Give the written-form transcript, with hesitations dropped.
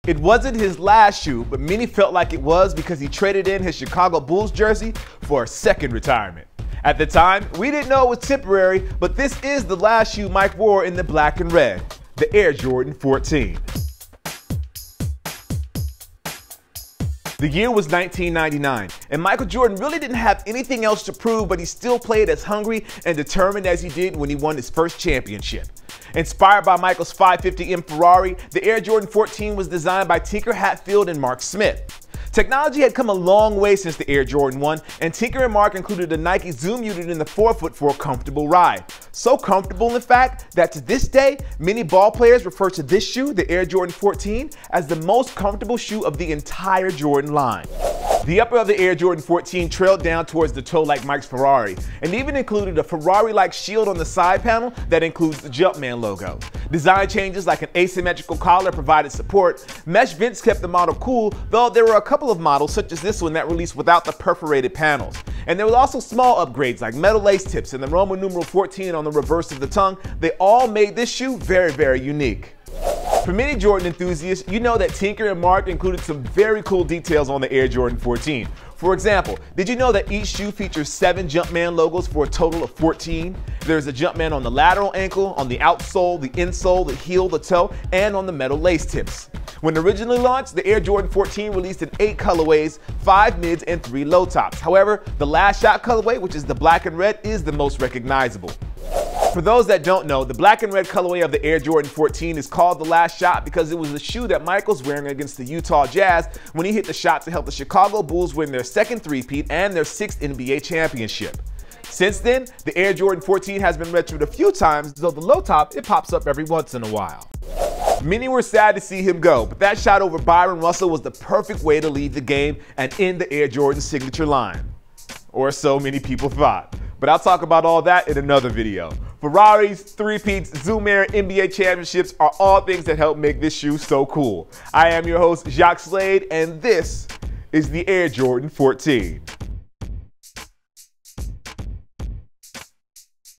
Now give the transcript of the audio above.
It wasn't his last shoe, but many felt like it was because he traded in his Chicago Bulls jersey for a second retirement. At the time, we didn't know it was temporary, but this is the last shoe Mike wore in the black and red, the Air Jordan 14. The year was 1999, and Michael Jordan really didn't have anything else to prove, but he still played as hungry and determined as he did when he won his first championship. Inspired by Michael's 550M Ferrari, the Air Jordan 14 was designed by Tinker Hatfield and Mark Smith. Technology had come a long way since the Air Jordan 1, and Tinker and Mark included a Nike Zoom unit in the forefoot for a comfortable ride. So comfortable, in fact, that to this day, many ball players refer to this shoe, the Air Jordan 14, as the most comfortable shoe of the entire Jordan line. The upper of the Air Jordan 14 trailed down towards the toe like Mike's Ferrari, and even included a Ferrari-like shield on the side panel that includes the Jumpman logo. Design changes like an asymmetrical collar provided support. Mesh vents kept the model cool, though there were a couple of models such as this one that released without the perforated panels. And there were also small upgrades like metal lace tips and the Roman numeral 14 on the reverse of the tongue. They all made this shoe very, very unique. For many Jordan enthusiasts, you know that Tinker and Mark included some very cool details on the Air Jordan 14. For example, did you know that each shoe features 7 Jumpman logos for a total of 14? There's a Jumpman on the lateral ankle, on the outsole, the insole, the heel, the toe, and on the metal lace tips. When originally launched, the Air Jordan 14 released in 8 colorways, 5 mids and 3 low tops. However, the last shot colorway, which is the black and red, is the most recognizable. For those that don't know, the black and red colorway of the Air Jordan 14 is called the last shot because it was the shoe that Michael's wearing against the Utah Jazz when he hit the shot to help the Chicago Bulls win their second three-peat and their 6th NBA championship. Since then, the Air Jordan 14 has been retroed a few times, though the low top, it pops up every once in a while. Many were sad to see him go, but that shot over Byron Russell was the perfect way to leave the game and end the Air Jordan signature line. Or so many people thought. But I'll talk about all that in another video. Ferraris, three-peats, Zoom Air, NBA championships are all things that help make this shoe so cool. I am your host, Jacques Slade, and this is the Air Jordan 14.